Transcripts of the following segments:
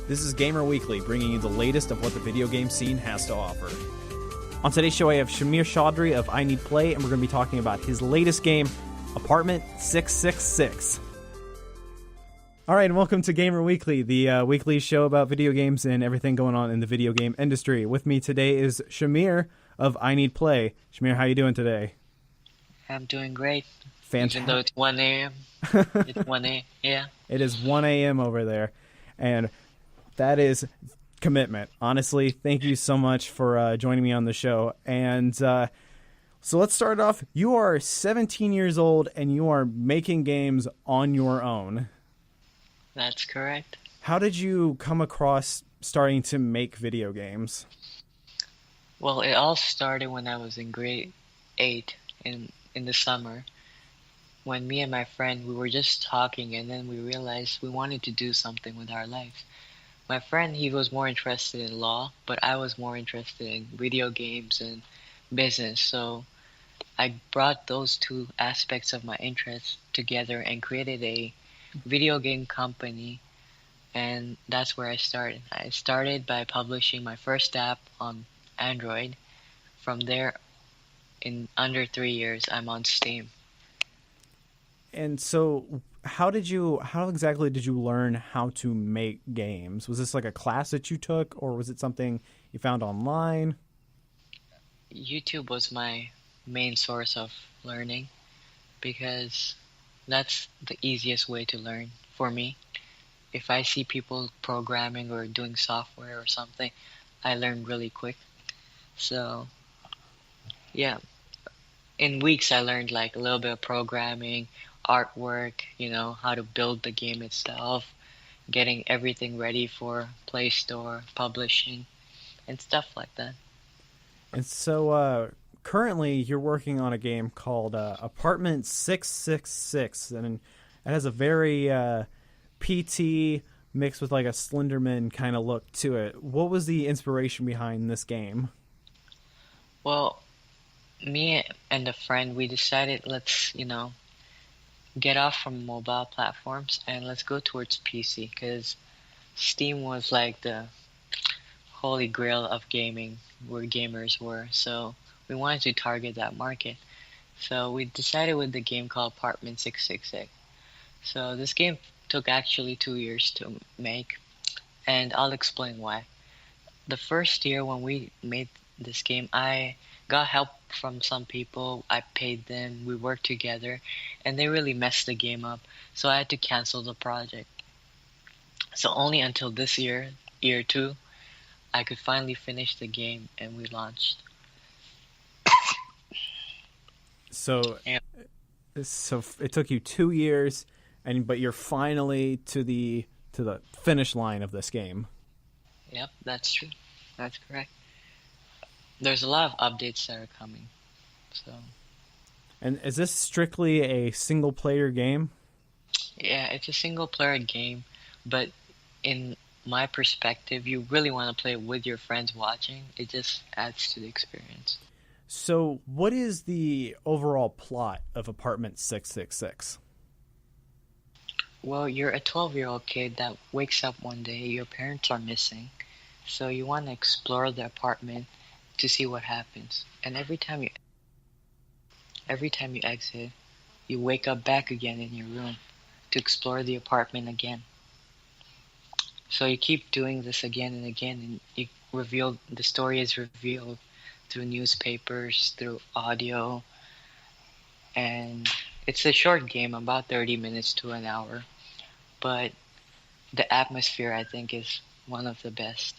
This is Gamer Weekly, bringing you the latest of what the video game scene has to offer. On today's show, I have Chaudry of I Need and we're going to be talking about his latest game, Apartment 666. All right, and welcome to Gamer Weekly, the weekly show about video games and everything going on in the video game industry. With me today is Chaudry of I Need. Chaudry, how you doing today? I'm doing great. Fantastic. Even though it's 1 a.m. It's 1 a.m. Yeah. It is 1 a.m. over there, and that is commitment. Honestly, thank you so much for joining me on the show. And so let's start off. You are 17 years old, and you are making games on your own. That's correct. How did you come across starting to make video games? Well, it all started when I was in grade 8 in the summer, when me and my friend, we were just talking, and then we realized we wanted to do something with our lives. My friend, he was more interested in law, but I was more interested in video games and business. So I brought those two aspects of my interests together and created a video game company, and that's where I started. I started by publishing my first app on Android. From there, in under 3 years, I'm on Steam. And so how exactly did you learn how to make games? Was this like a class that you took, or was it something you found online? YouTube was my main source of learning because that's the easiest way to learn for me. If I see people programming or doing software or something, I learn really quick. So, yeah. In weeks, I learned like a little bit of programming, artwork, how to build the game itself, getting everything ready for Play Store, publishing, and stuff like that. And so currently you're working on a game called Apartment 666, and it has a very PT mixed with like a Slenderman kind of look to it. What was the inspiration behind this game? Well, me and a friend, we decided let's, get off from mobile platforms and let's go towards PC, because Steam was like the holy grail of gaming, where gamers were. So we wanted to target that market. So we decided with the game called Apartment 666. So this game took actually 2 years to make, and I'll explain why. The first year when we made this game, I got help from some people. I paid them, we worked together, and they really messed the game up, so I had to cancel the project. So only until this year 2, I could finally finish the game, and we launched. So it took you 2 years, but you're finally to the finish line of this game. Yep, that's true. That's correct. There's a lot of updates that are coming. So. And is this strictly a single-player game? Yeah, it's a single-player game, but in my perspective, you really want to play it with your friends watching. It just adds to the experience. So what is the overall plot of Apartment 666? Well, you're a 12-year-old kid that wakes up one day, your parents are missing, so you want to explore the apartment to see what happens. And every time you exit, you wake up back again in your room to explore the apartment again. So you keep doing this again and again, and the story is revealed through newspapers, through audio, and it's a short game, about 30 minutes to an hour, but the atmosphere, I think, is one of the best.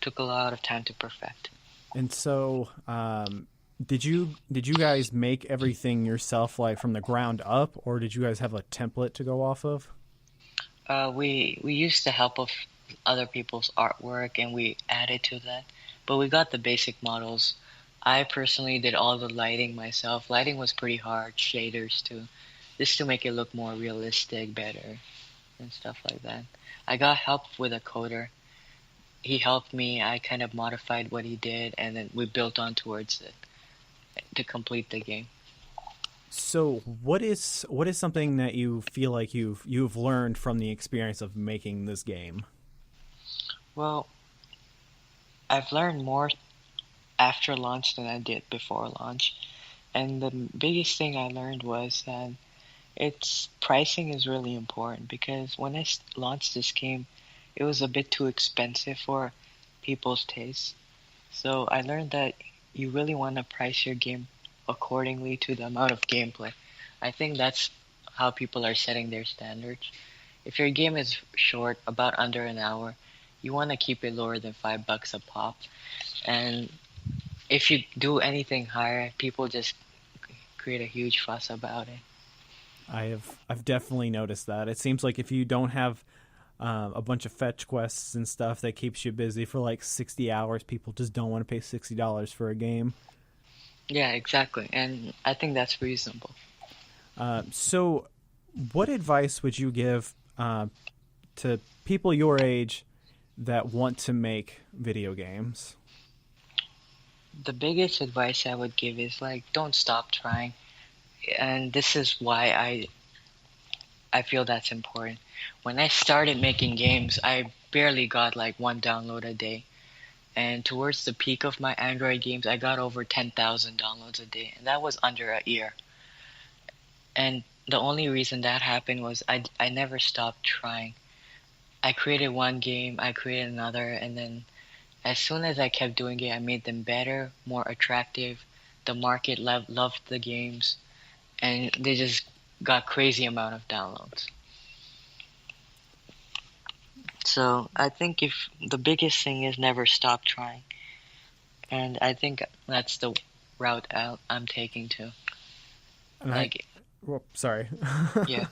Took a lot of time to perfect. And so did you guys make everything yourself, like from the ground up, or did you guys have a template to go off of? We used the help of other people's artwork, and we added to that, but we got the basic models. I personally did all the lighting myself. Lighting was pretty hard, shaders too, just to make it look more realistic, better, and stuff like that. I got help with a coder. He helped me. I kind of modified what he did, and then we built on towards it to complete the game. So what is something that you feel like you've learned from the experience of making this game? Well, I've learned more after launch than I did before launch. And the biggest thing I learned was that its pricing is really important because when I launched this game, it was a bit too expensive for people's tastes. So I learned that you really want to price your game accordingly to the amount of gameplay. I think that's how people are setting their standards. If your game is short, about under an hour, you want to keep it lower than $5 a pop. And if you do anything higher, people just create a huge fuss about it. I've definitely noticed that. It seems like if you don't have a bunch of fetch quests and stuff that keeps you busy for like 60 hours, people just don't want to pay $60 for a game. Yeah, exactly. And I think that's reasonable. So what advice would you give to people your age that want to make video games? The biggest advice I would give is like don't stop trying. And this is why I feel that's important. When I started making games, I barely got like one download a day. And towards the peak of my Android games, I got over 10,000 downloads a day, and that was under a year. And the only reason that happened was I never stopped trying. I created one game, I created another, and then as soon as I kept doing it, I made them better, more attractive. The market loved the games, and they just got crazy amount of downloads. So I think if the biggest thing is never stop trying, and I think that's the route I'm taking too. And Like, sorry. yeah,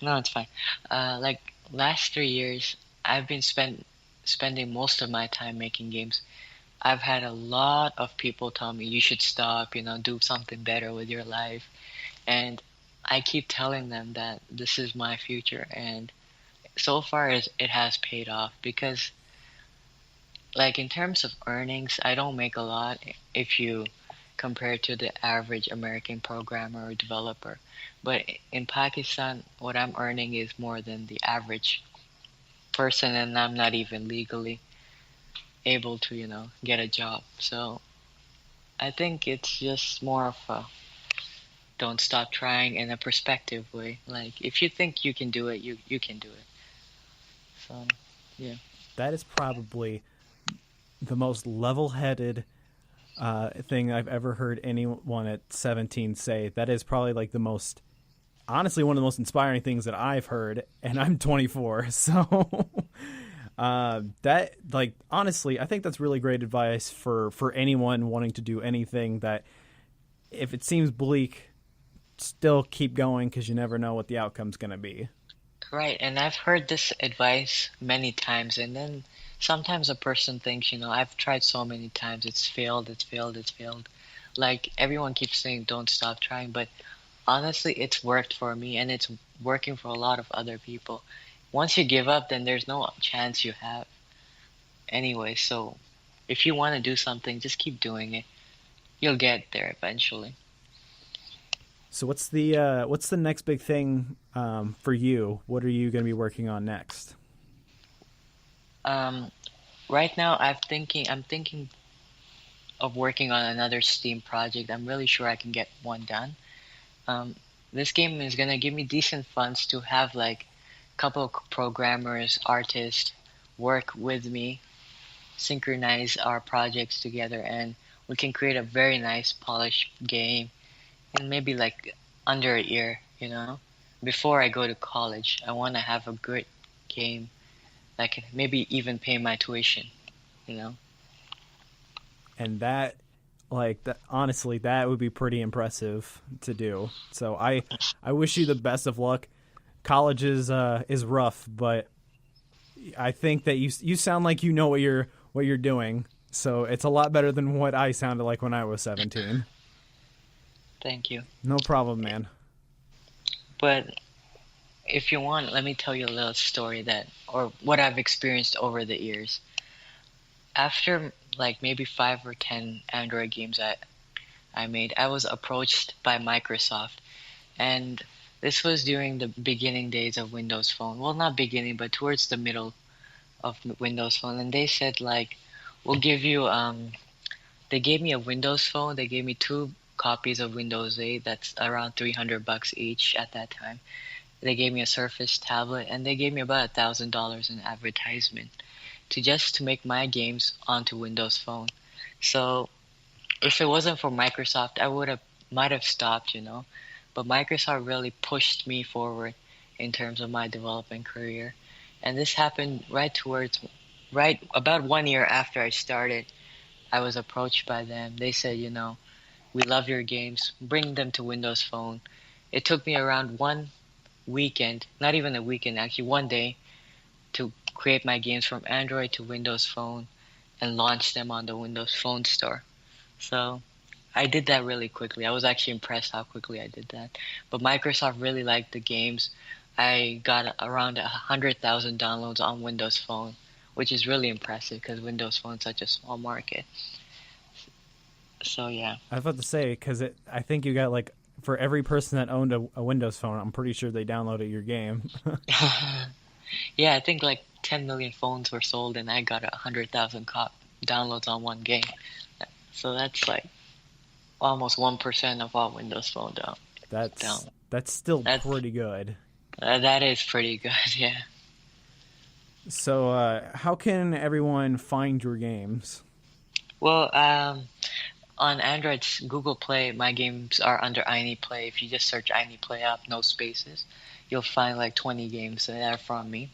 no, it's fine. Like last 3 years, I've been spending most of my time making games. I've had a lot of people tell me you should stop, do something better with your life, and I keep telling them that this is my future, and so far it has paid off because like in terms of earnings, I don't make a lot if you compare it to the average American programmer or developer. But in Pakistan, what I'm earning is more than the average person, and I'm not even legally able to, get a job. So I think it's just more of a don't stop trying in a perspective way. Like if you think you can do it, you can do it. So yeah. That is probably the most level-headed thing I've ever heard anyone at 17 say. That is probably like the most, honestly, one of the most inspiring things that I've heard, and I'm 24. So that, like, honestly, I think that's really great advice for anyone wanting to do anything that if it seems bleak, still keep going because you never know what the outcome's going to be. Right, and I've heard this advice many times, and then sometimes a person thinks, I've tried so many times, it's failed, it's failed, it's failed. Like everyone keeps saying, don't stop trying, but honestly, it's worked for me, and it's working for a lot of other people. Once you give up, then there's no chance you have anyway. So if you want to do something, just keep doing it. You'll get there eventually. So what's the next big thing for you? What are you going to be working on next? Right now, I'm thinking of working on another Steam project. I'm really sure I can get one done. This game is gonna give me decent funds to have like a couple of programmers, artists work with me, synchronize our projects together, and we can create a very nice, polished game in maybe like under a year. Before I go to college, I want to have a great game that can maybe even pay my tuition. And that, like, that, honestly, that would be pretty impressive to do. So I wish you the best of luck. College is rough, but I think that you sound like you know what you're doing. So it's a lot better than what I sounded like when I was 17. Thank you. No problem, man. But if you want, let me tell you a little story or what I've experienced over the years. After like maybe 5 or 10 Android games I made, I was approached by Microsoft, and this was during the beginning days of Windows Phone. Well, not beginning, but towards the middle of Windows Phone, and they said like, we'll give you They gave me a Windows Phone. They gave me 2 copies of Windows 8. That's around $300 each at that time. They gave me a Surface tablet, and they gave me about $1,000 in advertisement to make my games onto Windows Phone. So if it wasn't for Microsoft, might have stopped, But Microsoft really pushed me forward in terms of my development career, and this happened right about 1 year after I started. I was approached by them. They said, we love your games, bring them to Windows Phone. It took me around one weekend, not even a weekend, actually one day, to create my games from Android to Windows Phone and launch them on the Windows Phone store. So I did that really quickly. I was actually impressed how quickly I did that. But Microsoft really liked the games. I got around 100,000 downloads on Windows Phone, which is really impressive because Windows Phone is such a small market. So yeah. I was about to say, because I think you got like, for every person that owned a Windows Phone, I'm pretty sure they downloaded your game. Yeah, I think like 10 million phones were sold, and I got 100,000 downloads on one game. So that's like almost 1% of all Windows Phone down. That's still pretty good. That is pretty good, yeah. So how can everyone find your games? Well, on Android's Google Play, my games are under I Need Play. If you just search I Need Play up, no spaces, you'll find like 20 games that are from me.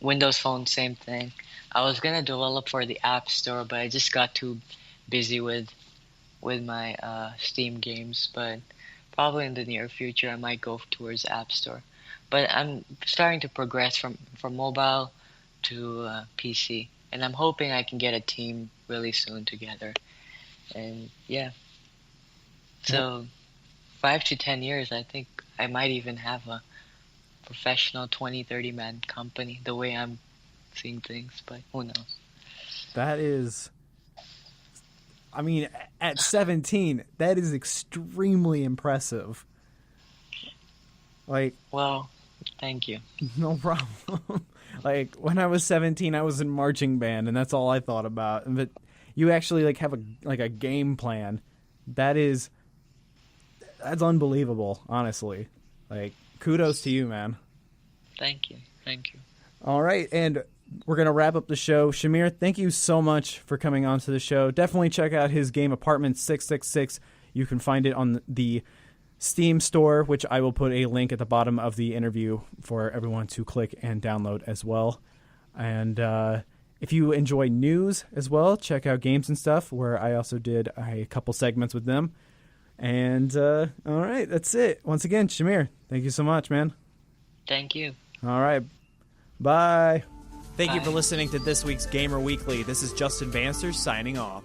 Windows Phone, same thing. I was gonna develop for the App Store, but I just got too busy with my Steam games. But probably in the near future, I might go towards App Store. But I'm starting to progress from mobile to PC, and I'm hoping I can get a team really soon together. And yeah, so 5 to 10 years, I think I might even have a professional 20-30 man company, the way I'm seeing things, but who knows. That is, I mean, at 17, that is extremely impressive. Like, well, thank you. No problem. Like, when I was 17, I was in marching band, and that's all I thought about. But you actually like have a game plan. That's unbelievable, honestly. Like, kudos to you, man. Thank you. All right, and we're going to wrap up the show. Shamir, thank you so much for coming on to the show. Definitely check out his game Apartment 666. You can find it on the Steam store, which I will put a link at the bottom of the interview for everyone to click and download as well. And if you enjoy news as well, check out Games and Stuff, where I also did a couple segments with them. And all right, that's it. Once again, Shamir, thank you so much, man. Thank you. All right. Bye. Thank you for listening to this week's Gamer Weekly. This is Justin Bannister signing off.